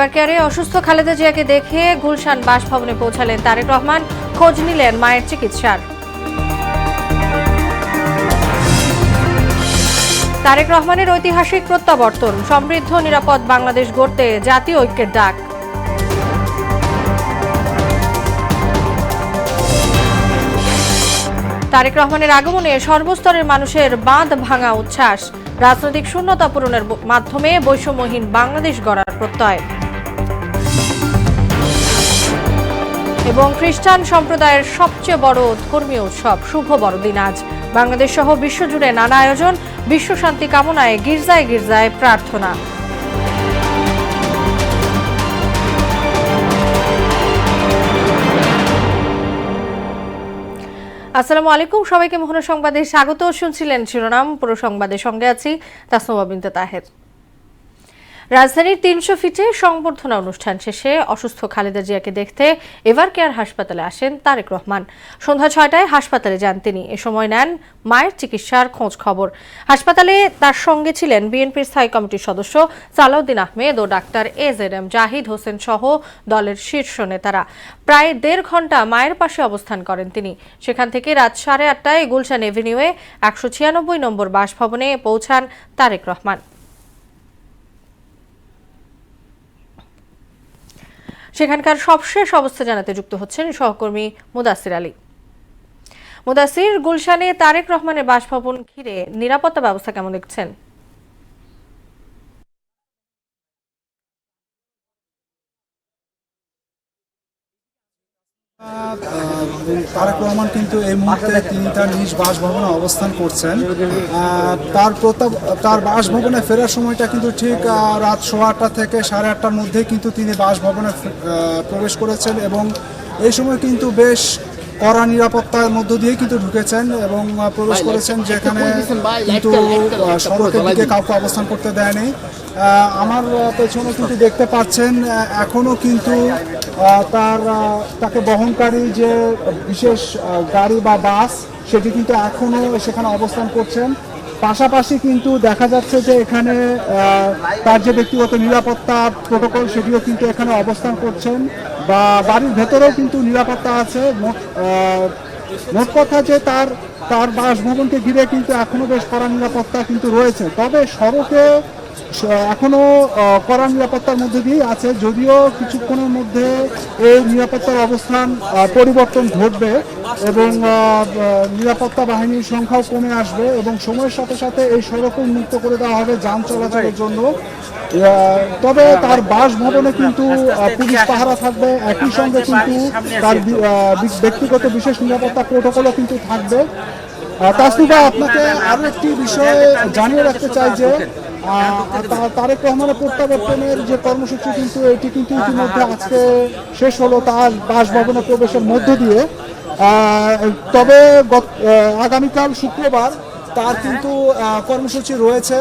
এবার কেয়ারে অসুস্থ খালেদা জিয়াকে দেখে গুলশান বাসভবনে পৌঁছালেন তারেক রহমান। খোঁজ নিলেন মায়ের চিকিৎসার। তারেক রহমানের ঐতিহাসিক প্রত্যাবর্তন, সমৃদ্ধ নিরাপদ বাংলাদেশ গড়তে জাতীয় ঐক্যের ডাক। তারেক রহমানের আগমনে সর্বস্তরের মানুষের বাঁধ ভাঙা উচ্ছ্বাস, রাজনৈতিক শূন্যতা পূরণের মাধ্যমে বৈষম্যহীন বাংলাদেশ গড়ার প্রত্যয়। এবং খ্রিস্টান সম্প্রদায়ের সবচেয়ে বড় ধর্মীয় উৎসব শুভ বড়দিন আজ। বাংলাদেশ সহ বিশ্বজুড়ে নানা আয়োজন, বিশ্ব শান্তি কামনায় গির্জায় গির্জায় প্রার্থনা। আসসালামু আলাইকুম, সবাইকে মোহনা সংবাদে স্বাগত। শুনছিলেন শিরোনাম, পুরো সংবাদের সঙ্গে আছি তাসনুবা বিনতে তাহের। রাজধানীর ৩০০ ফিটে সংবর্ধনা অনুষ্ঠান শেষে অসুস্থ খালেদা জিয়াকে দেখতে এভার কেয়ার হাসপাতালে আসেন তারেক রহমান। সন্ধ্যা ৬টায় হাসপাতালে যান তিনি। এ সময় নেন মায়ের চিকিৎসার খোঁজ খবর। হাসপাতালে তার সঙ্গে ছিলেন বিএনপির স্থায়ী কমিটির সদস্য সালাউদ্দিন আহমেদ ও ডাক্তার এজেডএম জাহিদ হোসেন সহ দলের শীর্ষ নেতারা। প্রায় ১.৫ ঘণ্টা মায়ের পাশে অবস্থান করেন তিনি। সেখান থেকে রাত ৮:৩০টায় গুলশান এভিনিউয়ে ১৯৬ নম্বর বাসভবনে পৌঁছান তারেক রহমান। সেখানকার সবশেষ অবস্থা জানাতে যুক্ত হচ্ছেন সহকর্মী মুদাসির আলী। মুদাসির, গুলশানে তারেক রহমানের বাসভবন ঘিরে নিরাপত্তা ব্যবস্থা কেমন দেখছেন? তারেক রহমান কিন্তু এই মুহূর্তে তিনি তার নিজ বাসভবনে অবস্থান করছেন। তার বাসভবনে ফেরার সময়টা কিন্তু ঠিক রাত 8:15 থেকে 8:30টার মধ্যে কিন্তু তিনি বাসভবনে প্রবেশ করেছেন এবং এই সময় কিন্তু বেশ কড়া নিরাপত্তার মধ্য দিয়ে কিন্তু ঢুকেছেন এবং প্রবেশ করেছেন, যেখানে কিন্তু সড়কের দিকে কাউকে অবস্থান করতে দেয়নি। আমার পেছনে কিন্তু দেখতে পাচ্ছেন এখনো কিন্তু তাকে বহনকারী যে বিশেষ গাড়ি বা বাস, সেটি কিন্তু এখনো সেখানে অবস্থান করছেন। পাশাপাশি কিন্তু দেখা যাচ্ছে যে এখানে তার যে ব্যক্তিগত নিরাপত্তা প্রোটোকল, সেটিও কিন্তু এখানে অবস্থান করছেন, বা বাড়ির ভেতরেও কিন্তু নিরাপত্তা আছে। মোট কথা যে তার বাসভবনকে ঘিরে কিন্তু এখনো বেশ কড়া নিরাপত্তা কিন্তু রয়েছে। তবে সড়কে এখনো কড়া নিরাপত্তার মধ্যে দিয়েই আছে, যদিও কিছুক্ষণের মধ্যে এই নিরাপত্তার অবস্থান পরিবর্তন ঘটবে এবং নিরাপত্তা বাহিনীর সংখ্যাও কমে আসবে এবং সময়ের সাথে সাথে এই সড়ক উন্মুক্ত করে দেওয়া হবে যান চলাচলের জন্য। তবে তার বাসভবনে কিন্তু পুলিশ পাহারা থাকবে, একই সঙ্গে কিন্তু তার ব্যক্তিগত বিশেষ নিরাপত্তা প্রোটোকলও কিন্তু থাকবে। তাসনুবা, আপনাকে আরো একটি বিষয় জানিয়ে রাখতে চাই যে তারেক রহমানের প্রত্যাবর্তনের যে কর্মসূচি, কিন্তু এটি কিন্তু ইতিমধ্যে আজকে শেষ হলো তার বাসভবনে প্রবেশের মধ্য দিয়ে। তবে আগামীকাল শুক্রবার তার কিন্তু কর্মসূচি রয়েছে,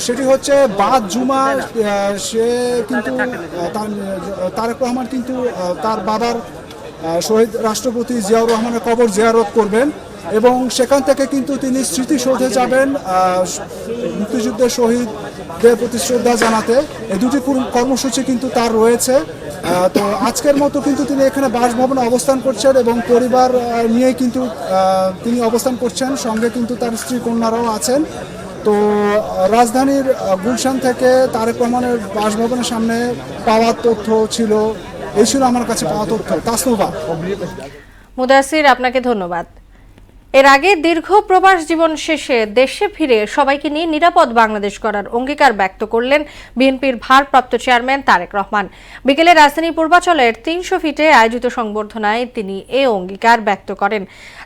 সেটি হচ্ছে বাদ জুমা। সে কিন্তু তারেক রহমান কিন্তু তার বাবার শহীদ রাষ্ট্রপতি জিয়াউর রহমানের কবর জিয়ারত করবেন এবং সেখান থেকে কিন্তু তিনি স্মৃতিসৌধে যাবেন মুক্তিযুদ্ধের শহীদদের প্রতি শ্রদ্ধা জানাতে। এই দুটি কর্মসূচি কিন্তু তার রয়েছে। তো আজকের মতো কিন্তু তিনি এখানে বাসভবনে অবস্থান করছেন এবং পরিবার নিয়ে কিন্তু তিনি অবস্থান করছেন, সঙ্গে কিন্তু তার স্ত্রী কন্যারাও আছেন। তো রাজধানীর গুলশান থেকে তারেক রহমানের বাসভবনের সামনে পাওয়া তথ্য ছিল, এই ছিল আমার কাছে পাওয়া তথ্য। তাসনুবা। মুদাসির, আপনাকে ধন্যবাদ। এর আগে দীর্ঘ প্রবাস জীবন শেষে দেশে ফিরে সবাইকে নিয়ে নিরাপদ বাংলাদেশ গড়ার অঙ্গীকার ব্যক্ত করলেন বিএনপির ভারপ্রাপ্ত চেয়ারম্যান তারেক রহমান। বিকেলে রাজধানীর পূর্বাচলের ৩০০ ফিটে আয়োজিত সংবর্ধনায় তিনি এ অঙ্গীকার ব্যক্ত করেন।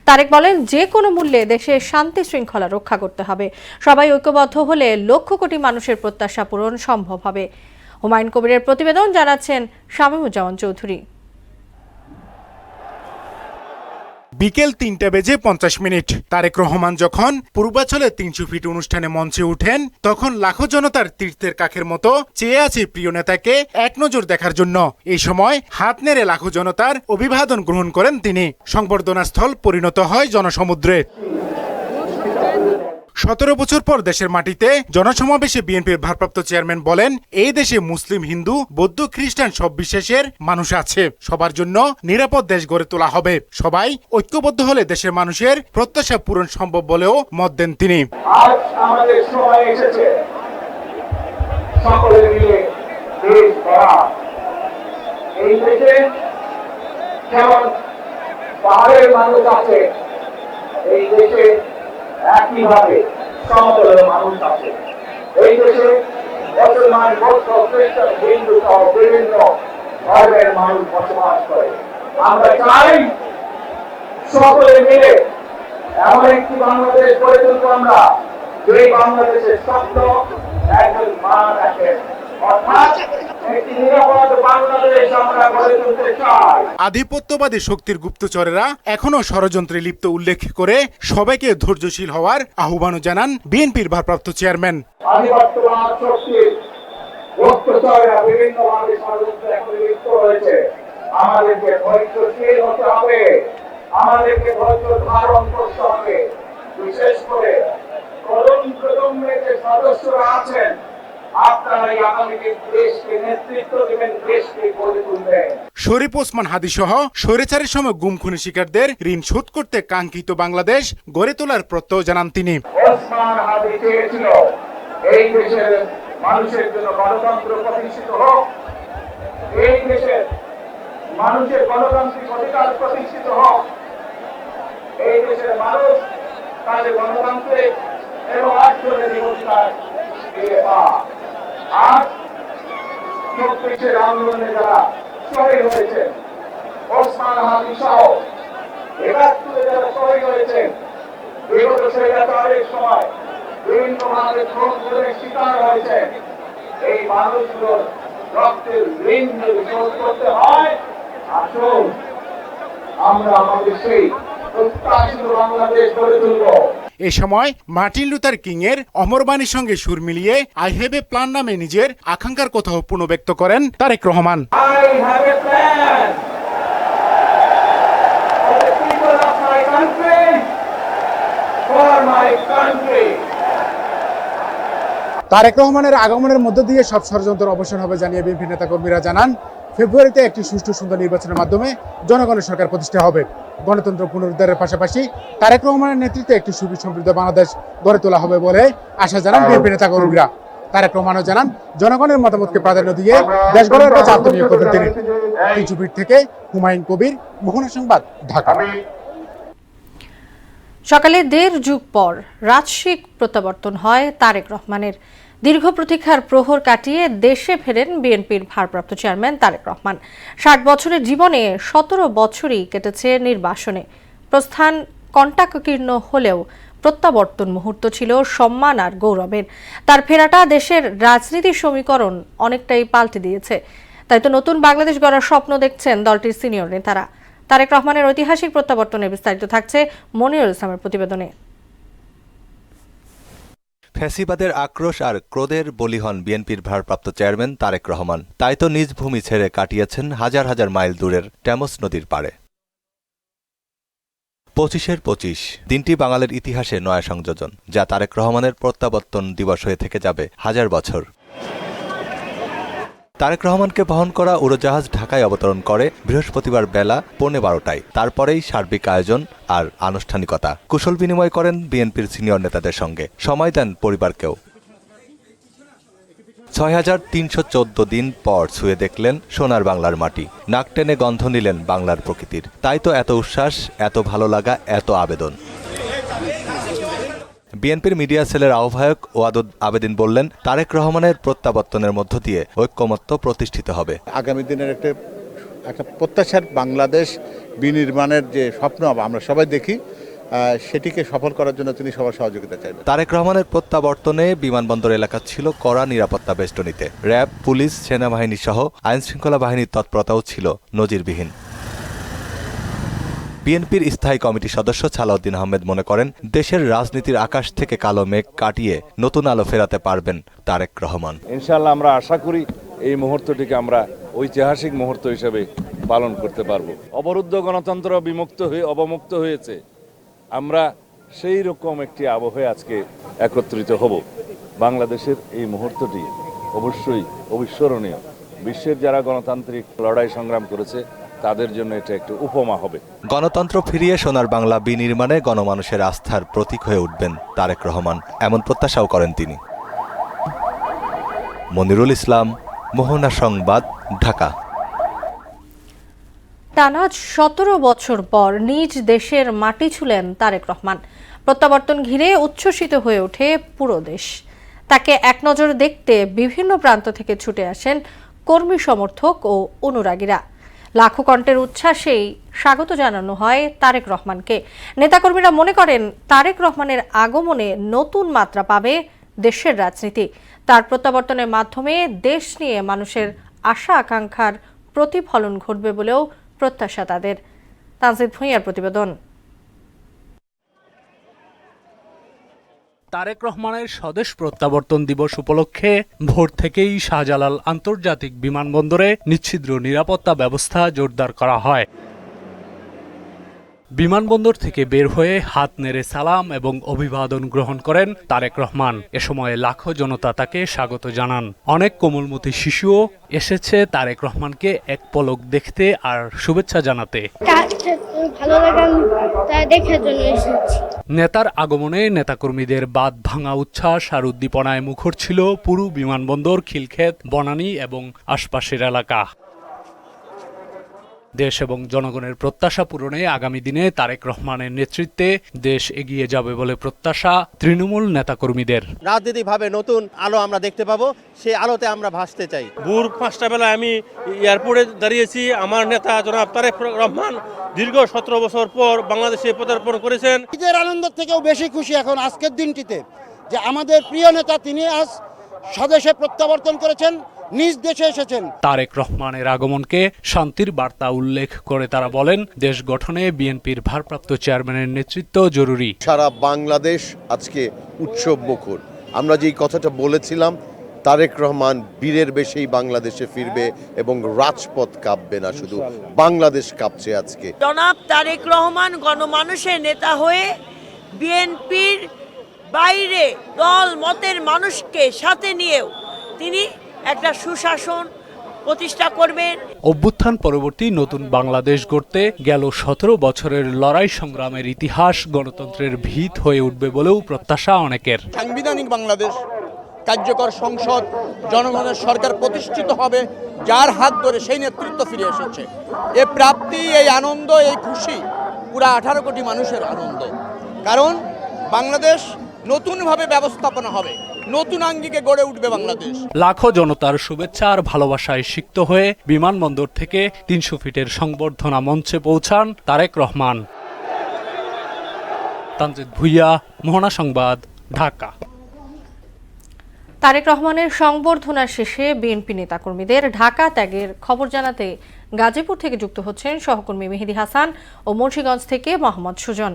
তারেক বলেন, যে কোনো মূল্যে দেশের শান্তি শৃঙ্খলা রক্ষা করতে হবে। সবাই ঐক্যবদ্ধ হলে লক্ষ কোটি মানুষের প্রত্যাশা পূরণ সম্ভব হবে। হুমায়ুন কবিরের প্রতিবেদন জানাচ্ছেন শামীমুজ্জামান চৌধুরী। বিকেল ৩:৫০ তারেক রহমান যখন পূর্বাচলে ৩০০ ফিট অনুষ্ঠানে মঞ্চে উঠেন, তখন লাখো জনতার তীর্থের কাকের মতো চেয়ে আছে প্রিয় নেতাকে এক নজর দেখার জন্য। এই সময় হাত নেড়ে লাখো জনতার অভিবাদন গ্রহণ করেন তিনি। সংবর্ধনা স্থল পরিণত হয় জনসমুদ্রে। 17 বছর পর দেশের মাটিতে জনসমাবেশে বিএনপির ভারপ্রাপ্ত চেয়ারম্যান বলেন, এই দেশে মুসলিম, হিন্দু, বৌদ্ধ, খ্রিস্টান সব বিশ্বাসের মানুষ আছে। সবার জন্য নিরাপদ দেশ গড়ে তোলা হবে। সবাই ঐক্যবদ্ধ হলে দেশের মানুষের প্রত্যাশা পূরণ সম্ভব বলেও মত দেন তিনি। আজ আমাদের সময় এসেছে সকলে মিলে দেশ গড়া। এই দেশে যেমন পাহাড়ের মানুষ আছে, এই দেশে একইভাবে সমতলের মানুষ আছে। এই দেশে মুসলমান, বৌদ্ধ, খ্রিস্টান, হিন্দু সহ বিভিন্ন ধর্মের মানুষ বসবাস করে। আমরা চাই সকলে মিলে এমন একটি বাংলাদেশ গড়ে তুলব আমরা, যে বাংলাদেশের স্বপ্ন একজন মা দেখেন, অর্থাৎ একটি নিরাপদ বাংলাদেশ আমরা গড়ে তুলতে চাই। আধিপত্যবাদী শক্তির গুপ্তচরেরা এখনো ষড়যন্ত্রে লিপ্ত উল্লেখ করে সবাইকে ধৈর্যশীল হওয়ার আহ্বানও জানান বিএনপির ভারপ্রাপ্ত চেয়ারম্যান। আধিপত্যবাদ শক্তির গুপ্তচরেরা বিভিন্নভাবে ষড়যন্ত্রে এখন লিপ্ত রয়েছে। আমাদেরকে ধৈর্যশীল হতে হবে, আমাদেরকে ধৈর্য ধারণ করতে হবে। বিশেষ করে তরুণ প্রজন্মের যে সদস্যরা আছেন, আপনারা এই আগামী দেশকে নেতৃত্ব দেবেন, দেশকে গড়ে তুলবেন। শরীফ ওসমান হাদি সহ স্বৈরাচারের সময় গুম খুনি শিকারদের ঋণ শোধ করতে কাঙ্ক্ষিত বাংলাদেশ গড়ে তোলার প্রত্যয় জানান তিনি। ওসমান হাদি চেয়েছিল এই দেশের মানুষের জন্য গণতন্ত্র প্রতিষ্ঠিত হোক, এই দেশের মানুষের গণতান্ত্রিক অধিকার প্রতিষ্ঠিত হোক, এই দেশের মানুষ তাদের গণতান্ত্রিক এবং অর্থনৈতিক অধিকার ফিরে পায়। আজ চব্বিশের আন্দোলনে যারা শহীদ হয়েছেন, ওসমান হাদি সহ ৭১ যারা শহীদ হয়েছেন, বিগত স্বৈরাচারের সময় বিভিন্নভাবে খুন করে শিকার হয়েছেন, এই মানুষগুলোর রক্তের ঋণ যদি শোধ করতে হয়, আসুন আমরা আমাদের সেই প্রত্যাশিত বাংলাদেশ গড়ে তুলব। এ সময় মার্টিন লুথার কিং এর অমর বাণীর সঙ্গে সুর মিলিয়ে আই হ্যাভ এ প্ল্যান নামে নিজের আকাঙ্ক্ষার কথাও পুনর্ব্যক্ত করেন Tarique Rahman. I have a plan for the people of my country, for my country. Tarique রহমানের আগমনের মধ্য দিয়ে সব ষড়যন্ত্রের অবসান হবে জানিয়ে বিএনপি নেতাকর্মীরা জানান, ফেব্রুয়ারিতে একটি সুষ্ঠু সুন্দর নির্বাচনের মাধ্যমে জনগণের সরকার প্রতিষ্ঠা হবে। গণতন্ত্র পুনরুদ্ধারের পাশাপাশি তারেক রহমানের নেতৃত্বে একটি সুসমৃদ্ধ বাংলাদেশ গড়ে তোলা হবে বলে আশা জানান বিএনপি নেতাকর্মীরা। তারেক রহমানও জানান, জনগণের মতামতকে প্রাধান্য দিয়ে দেশ গড়ার কাছে আত্মনিয়োগ করবেন তিনি। তিনচুপিট থেকে হুমায়ুন কবির, মোহনা সংবাদ, ঢাকা। সকালে ১.৫ যুগ পর রাজশিক প্রত্যাবর্তন হয় তারেক রহমানের। দীর্ঘ প্রতীক্ষার প্রহর কাটিয়ে দেশে ফেরেন বিএনপির ভারপ্রাপ্ত চেয়ারম্যান তারেক রহমান। ৬০ বছরের জীবনে ১৭ বছরই কেটেছে নির্বাসনে। প্রস্থান কণ্টাকীর্ণ হলেও প্রত্যাবর্তন মুহূর্ত ছিল সম্মান আর গৌরবের। তার ফেরাটা দেশের রাজনীতির সমীকরণ অনেকটাই পাল্টে দিয়েছে। তাই তো নতুন বাংলাদেশ গড়ার স্বপ্ন দেখছেন দলটির সিনিয়র নেতারা। তারেক রহমানের ঐতিহাসিক প্রত্যাবর্তনের বিস্তারিত থাকছে মনিরুল ইসলামের প্রতিবেদনে। ফ্যাসিবাদের আক্রোশ আর ক্রোধের বলি হন বিএনপির ভারপ্রাপ্ত চেয়ারম্যান তারেক রহমান। তাই তো নিজ ভূমি ছেড়ে কাটিয়েছেন হাজার হাজার মাইল দূরের ট্যামস নদীর পাড়ে। ২৫-এর ২৫ দিনটি বাঙালির ইতিহাসে নয়া সংযোজন, যা তারেক রহমানের প্রত্যাবর্তন দিবস হয়ে থেকে যাবে হাজার বছর। তারেক রহমানকে বহন করা উড়োজাহাজ ঢাকায় অবতরণ করে বৃহস্পতিবার বেলা ১৫:১২টায়। তারপরেই সার্বিক আয়োজন আর আনুষ্ঠানিকতা। কুশল বিনিময় করেন বিএনপির সিনিয়র নেতাদের সঙ্গে, সময় দেন পরিবারকেও। ৬,৩১৪ দিন পর ছুঁয়ে দেখলেন সোনার বাংলার মাটি, নাক টেনে গন্ধ নিলেন বাংলার প্রকৃতির। তাই তো এত উচ্ছ্বাস, এত ভালো লাগা, এত আবেদন। বিএনপির মিডিয়া সেলের আহ্বায়ক ওয়াদুদ আবেদিন বললেন, তারেক রহমানের প্রত্যাবর্তনের মধ্য দিয়ে ঐক্যমত্য প্রতিষ্ঠিত হবে। আগামী দিনের একটা প্রত্যাশার বাংলাদেশ বিনির্মাণের যে স্বপ্ন আমরা সবাই দেখি, সেটিকে সফল করার জন্য তিনি সবার সহযোগিতা চাইবেন। তারেক রহমানের প্রত্যাবর্তনে বিমানবন্দর এলাকা ছিল কড়া নিরাপত্তা বেষ্টনীতে। র্যাব, পুলিশ, সেনাবাহিনী সহ আইনশৃঙ্খলা বাহিনীর তৎপরতাও ছিল নজিরবিহীন। বিএনপির স্থায়ী কমিটির সদস্য ছালাউদ্দিন আহমেদ মনে করেন, দেশের রাজনীতির আকাশ থেকে কালো মেঘ কাটিয়ে নতুন আলো ফেরাতে পারবেন তারেক রহমান। ইনশাআল্লাহ আমরা আশা করি এই মুহূর্তটিকে আমরা ঐতিহাসিক মুহূর্ত হিসেবে পালন করতে পারব। অবরুদ্ধ গণতন্ত্র অবমুক্ত হয়েছে। আমরা সেই রকম একটি আবহে আজকে একত্রিত হব। বাংলাদেশের এই মুহূর্তটি অবশ্যই অবিস্মরণীয়। বিশ্বের যারা গণতান্ত্রিক লড়াই সংগ্রাম করেছে তাদের জন্য এটা একটি উপমা হবে। গণতন্ত্র ফিরিয়ে সোনার বাংলা বিনির্মাণে গণমানুষের আস্থার প্রতীক হয়ে উঠবেন তারেক রহমান, এমন প্রত্যাশাও করেন তিনি। মনিরুল ইসলাম, মোহনা সংবাদ, ঢাকা। টানা 17 বছর পর নিজ দেশের মাটি ছুঁলেন তারেক রহমান। প্রত্যাবর্তন ঘিরে উচ্ছ্বসিত হয়ে ওঠে পুরো দেশ। তাকে এক নজরে দেখতে বিভিন্ন প্রান্ত থেকে ছুটে আসেন কর্মী সমর্থক ও অনুরাগীরা। লাখো কণ্ঠের উচ্ছ্বাসেই স্বাগত জানানো হয় তারেক রহমানকে। নেতাকর্মীরা মনে করেন তারেক রহমানের আগমনে নতুন মাত্রা পাবে দেশের রাজনীতি। তার প্রত্যাবর্তনের মাধ্যমে দেশ নিয়ে মানুষের আশা আকাঙ্ক্ষার প্রতিফলন ঘটবে বলেও প্রত্যাশা তাদের। তানজিদ ভুঁইয়ার প্রতিবেদন। তারেক রহমানের স্বদেশ প্রত্যাবর্তন দিবস উপলক্ষে ভোর থেকেই শাহজালাল আন্তর্জাতিক বিমানবন্দরে নিচ্ছিদ্র নিরাপত্তা ব্যবস্থা জোরদার করা হয়। বিমানবন্দর থেকে বের হয়ে হাত নেড়ে সালাম এবং অভিবাদন গ্রহণ করেন তারেক রহমান। এ সময় লাখো জনতা তাকে স্বাগত জানান। অনেক কোমলমতি শিশুও এসেছে তারেক রহমানকে এক পলক দেখতে আর শুভেচ্ছা জানাতে। ভালো লাগা দেখার জন্য এসেছি। নেতার আগমনে নেতাকর্মীদের বাঁধ ভাঙা উচ্ছ্বাস আর উদ্দীপনায় মুখর ছিল পুরো বিমানবন্দর, খিলক্ষেত, বনানী এবং আশপাশের এলাকা। দেশ এবং জনগণের প্রত্যাশা পূরণে আগামী দিনে তারেক রহমানের নেতৃত্বে দেশ এগিয়ে যাবে বলে প্রত্যাশা তৃণমূল নেতাকর্মীদের। রাজনীতিভাবে নতুন আলো আমরা দেখতে পাবো, সেই আলোতে আমরা ভাসতে চাই। ভোর 5টা বেলায় আমি এয়ারপোর্টে দাঁড়িয়েছি। আমার নেতা জনাব তারেক রহমান দীর্ঘ 17 বছর পর বাংলাদেশে পদার্পণ করেছেন। ঈদের আনন্দ থেকেও বেশি খুশি এখন আজকের দিনটিতে যে আমাদের প্রিয় নেতা তিনি আজ স্বদেশে প্রত্যাবর্তন করেছেন, নিজ দেশে এসেছেন। তারেক রহমানের আগমনকে শান্তির বার্তা উল্লেখ করে তারা বলেন, দেশ গঠনে বিএনপির ভারপ্রাপ্ত চেয়ারম্যানের নেতৃত্ব জরুরি। সারা বাংলাদেশ আজকে উৎসব মুখর। আমরা যেই কথাটা বলেছিলাম, তারেক রহমান বীরের বেশেই বাংলাদেশে ফিরবে এবং রাজপথ কাঁপবে না, শুধু বাংলাদেশ কাঁপছে আজকে। জনাব তারেক রহমান গণমানুষের নেতা হয়ে বিএনপির বাইরে দল মতের মানুষকে সাথে নিয়েও তিনি একটা সুশাসন প্রতিষ্ঠা করবেন। অভ্যুত্থান পরবর্তী নতুন বাংলাদেশ গড়তে গেল 17 বছরের লড়াই সংগ্রামের ইতিহাস গণতন্ত্রের ভিত হয়ে উঠবে বলেও প্রত্যাশা অনেকের। সাংবিধানিক বাংলাদেশ, কার্যকর সংসদ, জনগণের সরকার প্রতিষ্ঠিত হবে, যার হাত ধরে সেই নেতৃত্ব ফিরে এসেছে। এই প্রাপ্তি, এই আনন্দ, এই খুশি পুরা 18 কোটি মানুষের আনন্দ। কারণ বাংলাদেশ নতুনভাবে ব্যবস্থাপনা হবে, নতুন আঙ্গিকে গড়ে উঠবে বাংলাদেশ। লাখো জনতার শুভেচ্ছা আর ভালোবাসায় সিক্ত হয়ে বিমানবন্দর থেকে 300 ফিটের সংবর্ধনা মঞ্চে পৌঁছান তারেক রহমান। তানজিদ ভুঁইয়া, মোহনা সংবাদ, ঢাকা। তারেক রহমানের সংবর্ধনা শেষে বিএনপি নেতাকর্মীদের ঢাকা ত্যাগের খবর জানাতে গাজীপুর থেকে যুক্ত হচ্ছেন সহকর্মী মেহেদী হাসান ও মুন্সিগঞ্জ থেকে মোহাম্মদ সুজন।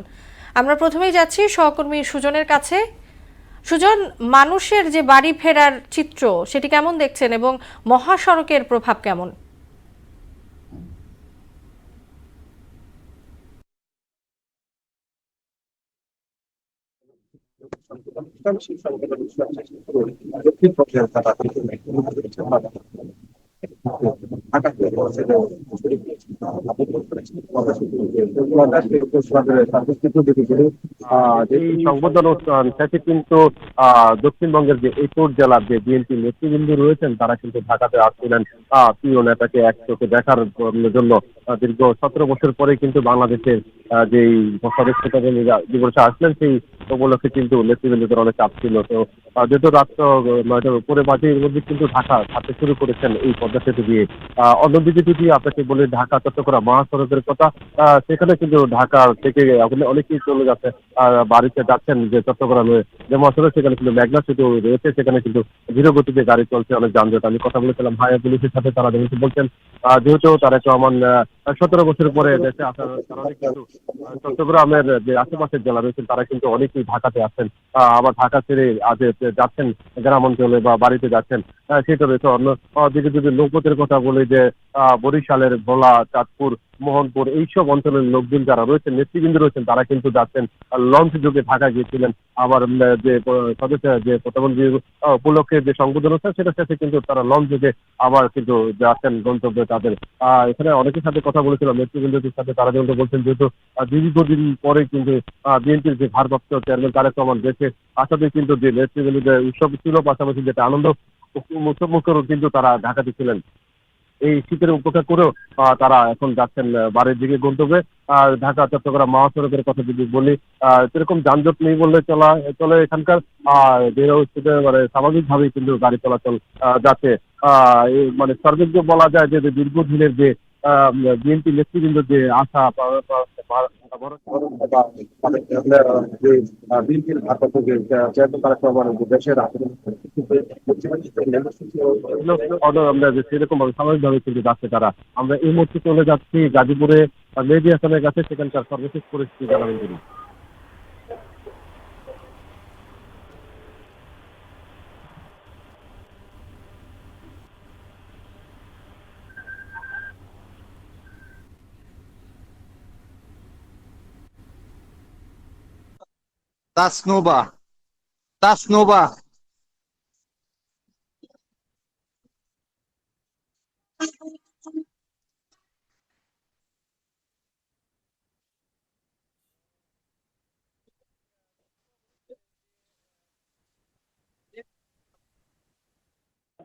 আমরা প্রথমেই যাচ্ছি সহকর্মী সুজনের কাছে। সুজন, মানুষের যে বাড়ি ফেরার চিত্র সেটি কেমন দেখছেন এবং মহাসড়কের প্রভাব কেমন? এই সংবর্ধনা অনুষ্ঠান শেষে কিন্তু দক্ষিণবঙ্গের যে একুর জেলার যে বিএনপি নেতৃবৃন্দ রয়েছেন তারা কিন্তু ঢাকাতে আসছিলেন প্রিয় নেতাকে এক চোখে দেখার জন্য। দীর্ঘ 17 বছর পরে কিন্তু বাংলাদেশের যেই স্বদেশ দিবসে আসলেন সেই উপলক্ষে কিন্তু নেতৃবৃন্দদের অনেক চাপ ছিল। তো যেহেতু রাত 9টার উপরে বাজে, এর মধ্যে কিন্তু ঢাকা ছাড়তে শুরু করেছেন এই পদ্মা সেতু দিয়ে। অন্যদিকে যদি আপনাকে বলি ঢাকা চট্টগ্রাম মহাসড়কের কথা, সেখানে কিন্তু ঢাকা থেকে অনেকেই চলে যাচ্ছে, বাড়িতে যাচ্ছেন যে চট্টগ্রামে যে মহাসড়ক, সেখানে কিন্তু মেঘনা সেতু রয়েছে, সেখানে কিন্তু ধীর গতিতে গাড়ি চলছে, অনেক যানজট। আমি কথা বলেছিলাম হাইওয়ে পুলিশের সাথে, তারা যেহেতু বলছেন যেহেতু তারেক রহমান 17 বছর পরে দেশে আসার কারণে কিন্তু চট্টগ্রামের যে আশেপাশের জেলা রয়েছেন তারা কিন্তু অনেকেই ঢাকাতে আসছেন, আবার ঢাকা ছেড়ে আজ যাচ্ছেন গ্রাম অঞ্চলে বা বাড়িতে যাচ্ছেন, সেটা রয়েছে। অন্যদিকে যদি লোক জনপথের কথা বলি যে বরিশালের ভোলা, চাঁদপুর, মোহনপুর এইসব অঞ্চলের লোকজন যারা রয়েছেন, নেতৃবৃন্দ রয়েছেন, তারা কিন্তু যাচ্ছেন লঞ্চ যোগে ঢাকা গিয়েছিলেন। আবার যে সদস্য যে প্রধানমন্ত্রী উপলক্ষে যে সংবোধন হচ্ছে সেটা শেষে কিন্তু তারা লঞ্চ যোগে আবার কিন্তু যাচ্ছেন গন্তব্যে তাদের। এখানে অনেকের সাথে কথা বলেছিলাম নেতৃবৃন্দদের সাথে, তারা কিন্তু বলছেন যেহেতু দীর্ঘদিন পরে কিন্তু বিএনপির যে ভারপ্রাপ্ত চেয়ারম্যান তারেক রহমান দেশে আসাতে কিন্তু যে নেতৃবৃন্দদের উৎসব ছিল, পাশাপাশি যেটা আনন্দ উৎসব মুখরও কিন্তু তারা ঢাকাতে ছিলেন। এই শীতের উপেক্ষা করেও তারা এখন যাচ্ছেন বাড়ির দিকে গন্তব্যে। আর ঢাকা চট্টগ্রাম মহাসড়কের কথা যদি বলি, সেরকম যানজট নেই বললে চলে এখানকার। মানে স্বাভাবিকভাবেই কিন্তু গাড়ি চলাচল যাচ্ছে। মানে সর্বোচ্চ বলা যায় যে দীর্ঘদিনের যে বিএনপি নেতৃবৃন্দ যে আশা বিএনপির ভারপ্রাপ্ত চেয়ারম্যান তারেক রহমান দেশের সেরকম ভাবে স্বাভাবিকভাবে কিন্তু যাচ্ছে তারা। আমরা এই মুহূর্তে চলে যাচ্ছি গাজীপুরে মেহেদী হাসানের কাছে, সেখানকার সর্বশেষ পরিস্থিতি জানাবেন তিনি। তাসনোবা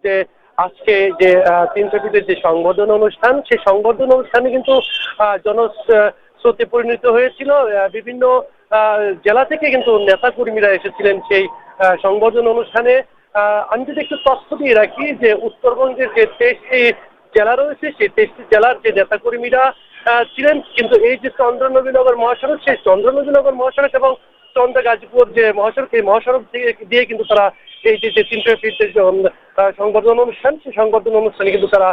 যে আজকে যে 300 ফিটের যে সংবর্ধনা অনুষ্ঠান, সেই সংবর্ধনা অনুষ্ঠানে কিন্তু জনস্রোতে পরিণত হয়েছিল। বিভিন্ন জেলা থেকে কিন্তু নেতা কর্মীরা এসেছিলেন সেই সংবর্ধনা অনুষ্ঠানে। আমি যদি একটু তথ্য দিয়ে রাখি যে উত্তরবঙ্গের যে 23টি জেলা রয়েছে, সেই 23টি জেলার যে নেতা কর্মীরা ছিলেন, কিন্তু এই যে চন্দ্রনবীনগর মহাসড়ক, সেই চন্দ্রনবীনগর মহাসড়ক এবং চন্দ্রা গাজীপুর যে মহাসড়ক, এই মহাসড়ক দিয়ে কিন্তু তারা এই যে 300 ফিটের সংবর্ধনা অনুষ্ঠান, সেই সংবর্ধনা অনুষ্ঠানে কিন্তু তারা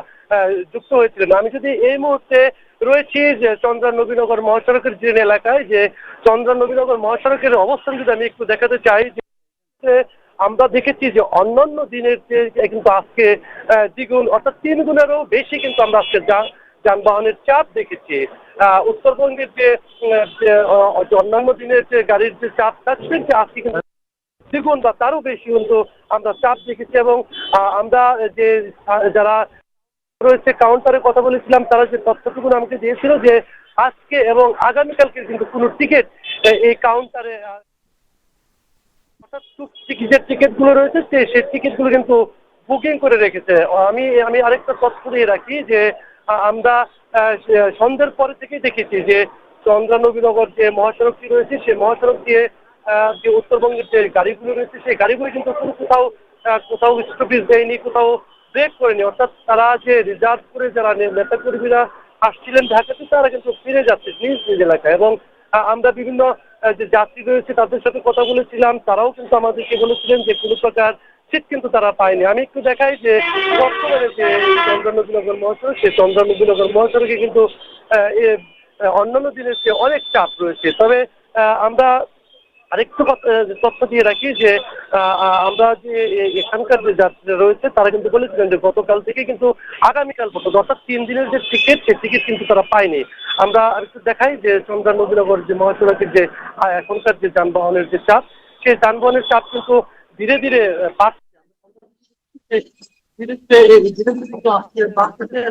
যুক্ত হয়েছিলেন। আমি যদি এই মুহূর্তে রয়েছি যে চন্দ্রা নবীনগর মহাসড়কের যে এলাকায়, যে চন্দ্রা নবীনগর মহাসড়কের অবস্থান যদি আমি একটু দেখাতে চাই, যে আমরা দেখেছি যে অন্যান্য দিনের যে কিন্তু আজকে দ্বিগুণ অর্থাৎ 3 গুণেরও বেশি কিন্তু আমরা আজকে যানবাহনের চাপ দেখেছি। উত্তরবঙ্গের যে অন্যান্য দিনের যে গাড়ির যে চাপ থাকবেন, যে আজকে কিন্তু দ্বিগুণ বা তারও বেশি কিন্তু আমরা চাপ দেখেছি। এবং আমরা যে যারা রয়েছে কাউন্টারে কথা বলেছিলাম, তারা যে তথ্যটুকু আমাকে দিয়েছিল যে আজকে এবং আগামীকালকে কিন্তু কোনো টিকিট এই কাউন্টারে অর্থাৎ টিকিটের টিকিটগুলো রয়েছে, সেই টিকিটগুলো কিন্তু বুকিং করে রেখেছে। আমি আরেকটা তথ্য দিয়ে রাখি যে আমরা সন্ধ্যের পরে থেকেই দেখেছি যে চন্দ্রা নবীনগর যে মহাসড়কটি রয়েছে, সেই মহাসড়ক দিয়ে যে উত্তরবঙ্গের যে গাড়িগুলো রয়েছে, সেই গাড়িগুলো কিন্তু কোথাও স্টপেজ দেয়নি, কোথাও ব্রেক করেনি। অর্থাৎ তারা যে রিজার্ভ করে যারা নেতা কর্মীরা আসছিলেন ঢাকাতে, তারা কিন্তু ফিরে যাচ্ছে নিজ নিজ এলাকায়। এবং আমরা বিভিন্ন যে যাত্রী রয়েছে তাদের সাথে কথা বলেছিলাম, তারাও কিন্তু আমাদেরকে বলেছিলেন যে কোনো প্রকার সিট কিন্তু তারা পায়নি। আমি একটু দেখাই যে বর্তমানে যে চন্দ্রনবীনগর মহাসড়ক, সেই চন্দ্রনবীনগর মহাসড়কে কিন্তু অন্যান্য দিনের চেয়ে অনেক চাপ রয়েছে। তবে আমরা আরেকটু তথ্য দিয়ে রাখি যে আমরা যে এখানকার যে যাত্রীরা রয়েছে, তারা কিন্তু বলেছিলেন যে গতকাল থেকে কিন্তু আগামীকাল পর্যন্ত অর্থাৎ 3 দিনের যে টিকিট, সেই টিকিট কিন্তু তারা পায়নি। আমরা আরেকটু দেখাই যে চন্দ্রা নবীনগর যে মহাসড়কের যে এখনকার যে যানবাহনের যে চাপ, সেই যানবাহনের চাপ কিন্তু ধীরে ধীরে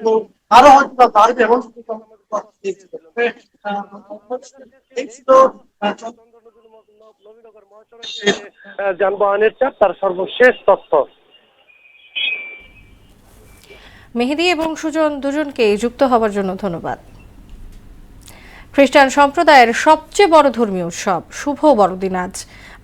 এবং আরো হয়তো বাড়বে এমন যানবাহনের চাপ তার সর্বশেষ তথ্য। মেহেদী এবং সুজন দুজনকে যুক্ত হওয়ার জন্য ধন্যবাদ। খ্রিস্টান সম্প্রদায়ের সবচেয়ে বড় ধর্মীয় উৎসব শুভ বড়দিন আজ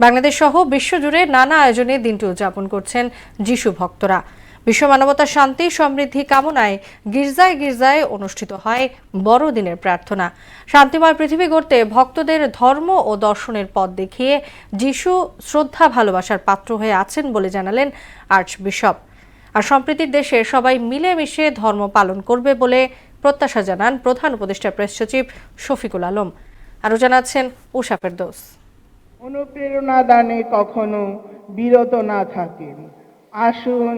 বাংলাদেশ সহ বিশ্বজুড়ে নানা আয়োজনে দিনটি উদযাপন করছেন যিশু ভক্তরা। বিশ্ব মানবতার শান্তি সমৃদ্ধি কামনায় গির্জায় গির্জায় অনুষ্ঠিত হয় বড়দিনের প্রার্থনা। শান্তিময় পৃথিবী গড়তে ভক্তদের ধর্ম ও দর্শনের পথ দেখিয়ে যিশু শ্রদ্ধা ভালোবাসার পাত্র হয়ে আছেন বলে জানালেন আর্চবিশপ। আর সম্প্রীতির দেশে সবাই মিলেমিশে ধর্ম পালন করবে বলে প্রত্যাশা জানান প্রধান উপদেষ্টা প্রেস সচিব শফিকুল আলম। আরও জানাচ্ছেন উষা ফেরদৌস। অনুপ্রেরণা দানে কখনো বিরত না থাকেন। আসুন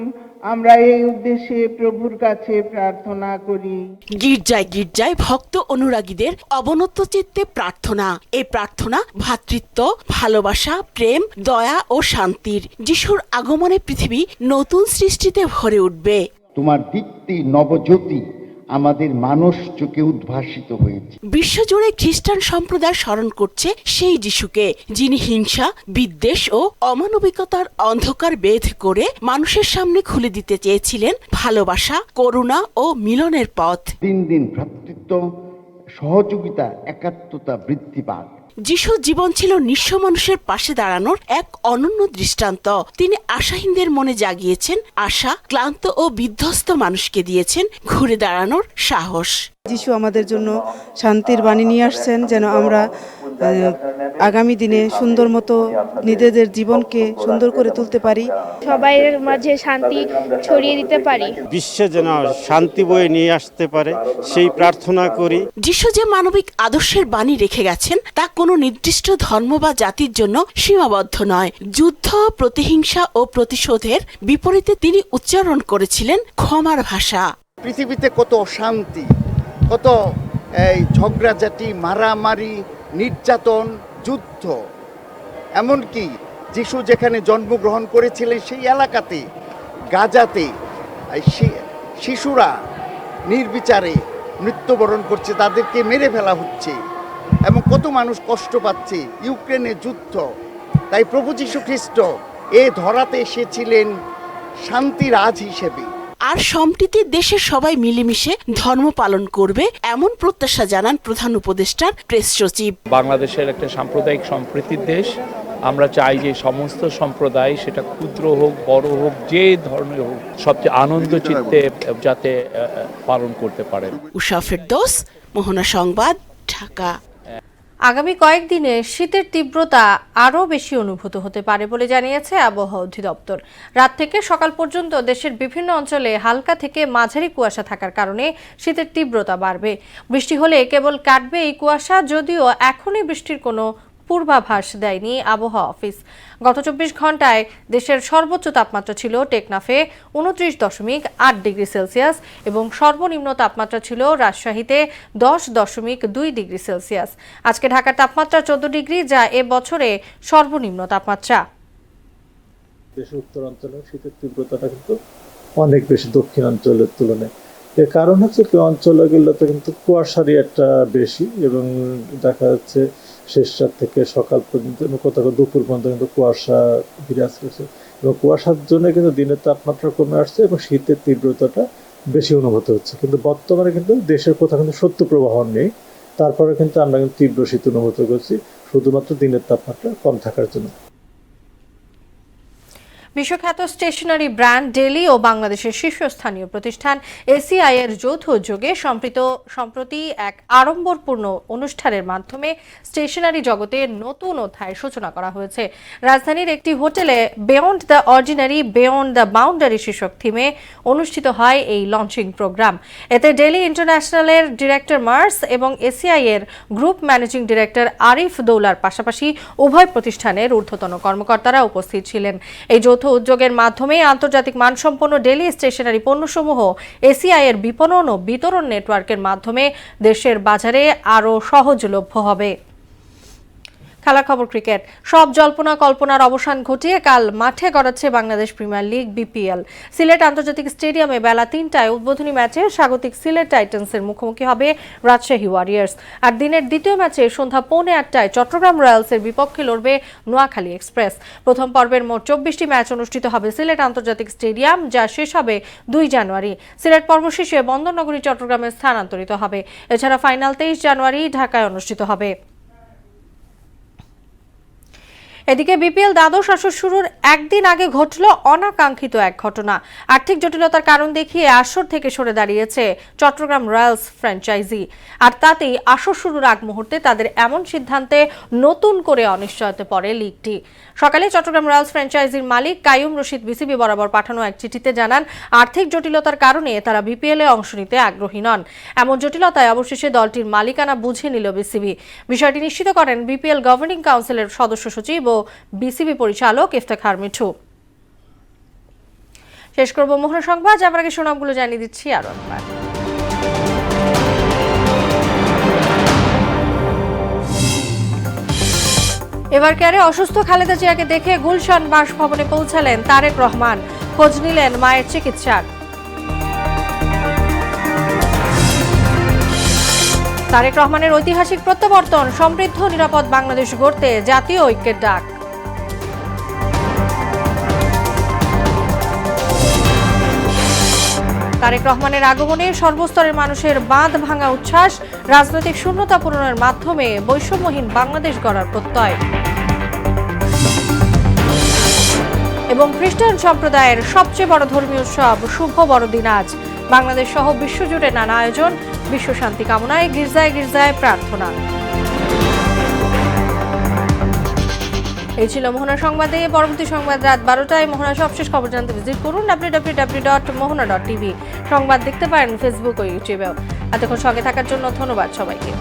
আমরা এই উদ্দেশ্যে প্রভুর কাছে প্রার্থনা করি। গির্জায় গির্জায় ভক্ত অনুরাগীদের অবনত চিত্তে প্রার্থনা। এই প্রার্থনা ভ্রাতৃত্ব, ভালোবাসা, প্রেম, দয়া ও শান্তির। যিশুর আগমনে পৃথিবী নতুন সৃষ্টিতে ভরে উঠবে। তোমার দীপ্তি নবজ্যোতি আমাদের মানস চোখে উদ্ভাসিত হয়েছে। বিশ্বজুড়ে খ্রিস্টান সম্প্রদায় স্মরণ করছে সেই যিশুকে, যিনি হিংসা, বিদ্বেষ ও অমানবিকতার অন্ধকার বেদ করে মানুষের সামনে খুলে দিতে চেয়েছিলেন ভালোবাসা, করুণা ও মিলনের পথ। দিন দিন ভ্রাতৃত্ব, সহযোগিতা, একাত্মতা বৃদ্ধি পাক। যিশুর জীবন ছিল নিঃস্ব মানুষের পাশে দাঁড়ানোর এক অনন্য দৃষ্টান্ত। তিনি আশাহীনদের মনে জাগিয়েছেন আশা, ক্লান্ত ও বিধ্বস্ত মানুষকে দিয়েছেন ঘুরে দাঁড়ানোর সাহস। যিশু আমাদের জন্য শান্তির বাণী নিয়ে আসছেন, যেন আমরা আগামী দিনে সুন্দর মতো নিজেদের জীবনকে সুন্দর করে তুলতে পারি, সবাই মাঝে শান্তি ছড়িয়ে দিতে পারি, বিশ্বে যেন শান্তি বয়ে নিয়ে আসতে পারে সেই প্রার্থনা করি। যিশু যে মানবিক আদর্শের বাণী রেখে গেছেন তা কোনো নির্দিষ্ট ধর্ম বা জাতির জন্য সীমাবদ্ধ নয়। যুদ্ধ, প্রতিহিংসা ও প্রতিশোধের বিপরীতে তিনি উচ্চারণ করেছিলেন ক্ষমার ভাষা। পৃথিবীতে কত অশান্তি, কত এই ঝগড়াঝাটি, মারামারি, নির্যাতন, যুদ্ধ, এমনকি যিশু যেখানে জন্মগ্রহণ করেছিলেন সেই এলাকাতে গাজাতে শিশুরা নির্বিচারে মৃত্যুবরণ করছে, তাদেরকে মেরে ফেলা হচ্ছে এবং কত মানুষ কষ্ট পাচ্ছে। ইউক্রেনে যুদ্ধ। তাই প্রভু যীশু খ্রিস্ট এ ধরাতে এসেছিলেন শান্তির আজ হিসেবে। আর সম্প্রীতির দেশে সবাই মিলেমিশে ধর্ম পালন করবে এমন প্রত্যাশা জানান প্রধান উপদেষ্টার প্রেস সচিব। বাংলাদেশের একটা সাম্প্রদায়িক সম্প্রীতির দেশ। আমরা চাই যে সমস্ত সম্প্রদায়, সেটা ক্ষুদ্র হোক বড় হোক, যে ধর্মের হোক, সবচেয়ে আনন্দ চিত্তে যাতে পালন করতে পারেন। উষা ফেরদৌস, মোহনা সংবাদ, ঢাকা। আগামী কয়েকদিনে শীতের তীব্রতা আরও বেশি অনুভূত হতে পারে বলে জানিয়েছে আবহাওয়া অধিদপ্তর। রাত থেকে সকাল পর্যন্ত দেশের বিভিন্ন অঞ্চলে হালকা থেকে মাঝারি কুয়াশা থাকার কারণে শীতের তীব্রতা বাড়বে। বৃষ্টি হলে কেবল কাটবে এই কুয়াশা, যদিও এখনই বৃষ্টির কোনো পূর্বাভাস দেয়নি আবহাওয়া অফিস। গত 24 ঘন্টায় দেশের সর্বোচ্চ তাপমাত্রা ছিল টেকনাফে 29.8 ডিগ্রি সেলসিয়াস এবং সর্বনিম্ন তাপমাত্রা ছিল রাজশাহীতে 10.2 ডিগ্রি সেলসিয়াস। আজকে ঢাকার তাপমাত্রা 14 ডিগ্রি, যা এ বছরে সর্বনিম্ন তাপমাত্রা। দেশের উত্তরাঞ্চলে শীতের তীব্রতাটা কিন্তু অনেক বেশি দক্ষিণাঞ্চলের তুলনায়। এর কারণ হচ্ছে কি, অঞ্চলগুলোতে কিন্তু কুয়াশারই একটা বেশি এবং দেখা যাচ্ছে শেষ রাত থেকে সকাল পর্যন্ত কোথাও দুপুর পর্যন্ত কিন্তু কুয়াশা বিরাজ করছে এবং কুয়াশার জন্য কিন্তু দিনের তাপমাত্রা কমে আসছে এবং শীতের তীব্রতাটা বেশি অনুভূত হচ্ছে। কিন্তু বর্তমানে কিন্তু দেশের কোথাও কিন্তু শৈত্যপ্রবাহ নেই, তারপরে কিন্তু আমরা কিন্তু তীব্র শীত অনুভূত করছি শুধুমাত্র দিনের তাপমাত্রা কম থাকার জন্য। বিশ্বখ্যাত স্টেশনারি ব্র্যান্ড ডেলি ও বাংলাদেশের শীর্ষস্থানীয় প্রতিষ্ঠান এসিআই এর যৌথ উদ্যোগে সম্প্রতি এক আড়ম্বরপূর্ণ অনুষ্ঠানের মাধ্যমে স্টেশনারি জগতে নতুন অধ্যায়ের সূচনা করা হয়েছে। রাজধানীর একটি হোটেলে beyond the ordinary, beyond the boundary শীর্ষক থিমে অনুষ্ঠিত হয় এই লঞ্চিং প্রোগ্রাম। এতে ডেলি ইন্টারন্যাশনালের ডিরেক্টর মার্স এবং এসিআই এর গ্রুপ ম্যানেজিং ডিরেক্টর আরিফ দৌলার পাশাপাশি উভয় প্রতিষ্ঠানের ঊর্ধ্বতন কর্মকর্তারা উপস্থিত ছিলেন। এই যৌথ উদ্যোগের মাধ্যমে আন্তর্জাতিক মানসম্পন্ন ডেলি স্টেশনারি পণ্যসমূহ এসিআই এর বিপণন ও বিতরণ নেটওয়ার্কের মাধ্যমে দেশের বাজারে আরও সহজলভ্য হবে। খেলার খবর ক্রিকেট। সব জল্পনা কল্পনার অবসান ঘটিয়ে কাল মাঠে গড়াচ্ছে Bangladesh premier league BPL. Sylhet আন্তর্জাতিক স্টেডিয়ামে বেলা ৩টায় উদ্বোধনী ম্যাচে স্বাগতিক সিলেট টাইটান্সের মুখোমুখি হবে রাজশাহী ওয়ারিয়র্স। আর দিনের দ্বিতীয় ম্যাচে সন্ধ্যা পৌনে8টায় চট্টগ্রাম রয়্যালসের বিপক্ষে লড়বে নোয়াখালী এক্সপ্রেস। প্রথম পর্বের মোট 24টি ম্যাচ অনুষ্ঠিত হবে সিলেট আন্তর্জাতিক স্টেডিয়াম, যা শেষ হবে 2 জানুয়ারি। সিলেট পর্ব শেষে বন্দরনগরী চট্টগ্রামে স্থানান্তরিত হবে। এছাড়া ফাইনাল 23 জানুয়ারি ঢাকায় অনুষ্ঠিত হবে। এদিকে বিপিএল দ্বাদশ আসর শুরুর একদিন আগে ঘটল অনাকাঙ্ক্ষিত এক ঘটনা। আর্থিক জটিলতার কারণ দেখিয়ে আসর থেকে সরে দাঁড়িয়েছে চট্টগ্রাম রয়্যালস ফ্র্যাঞ্চাইজি। আর তাতেই আসর শুরুর আগ মুহূর্তে তাদের এমন সিদ্ধান্তে নতুন করে অনিশ্চয়তা পড়ে লিগটি। সকালে চট্টগ্রাম রয়্যালস ফ্র্যাঞ্চাইজির মালিক কাইয়ুম রশিদ বিসিবি বরাবর পাঠানো এক চিঠিতে জানান, আর্থিক জটিলতার কারণে তারা বিপিএল এ অংশ নিতে আগ্রহী নন। এমন জটিলতায় অবশেষে দলটির মালিকানা বুঝে নিল বিসিবি। বিষয়টি নিশ্চিত করেন বিপিএল গভর্নিং কাউন্সিলের সদস্য সচিব ও বিসিবি পরিচালক ইফতেখার মিঠু। শেষ করব মোহনা সংবাদ, যাবার আগে শোনাবগুলো জানিয়ে দিচ্ছি আরো একবার। এবার ক্যারে অসুস্থ খালেদা জিয়াকে দেখে গুলশান বাসভবনে পৌঁছালেন তারেক রহমান, খোঁজ নিলেন মায়ের চিকিৎসার। তারেক রহমানের ঐতিহাসিক প্রত্যাবর্তন, সমৃদ্ধ নিরাপদ বাংলাদেশ গড়তে জাতীয় ঐক্যের ডাক। তারেক রহমানের আগমনে সর্বস্তরের মানুষের বাঁধ ভাঙা উচ্ছ্বাস, রাজনৈতিক শূন্যতা পূরণের মাধ্যমে বৈষম্যহীন বাংলাদেশ গড়ার প্রত্যয়। এবং খ্রিস্টান সম্প্রদায়ের সবচেয়ে বড় ধর্মীয় উৎসব শুভ বড়দিন আজ। বাংলাদেশ সহ বিশ্বজুড়ে নানা আয়োজন, বিশ্ব শান্তি কামনায় গির্জায় গির্জায় প্রার্থনা। এই ছিল মোহনা সংবাদে। পরবর্তী সংবাদ রাত 12টায়। মোহনা সবশেষ খবর জানতে ভিজিট করুন www.mohana.tv। সংবাদ দেখতে পারেন ফেসবুক ও ইউটিউবেও। এতক্ষণ সঙ্গে থাকার জন্য ধন্যবাদ সবাইকে।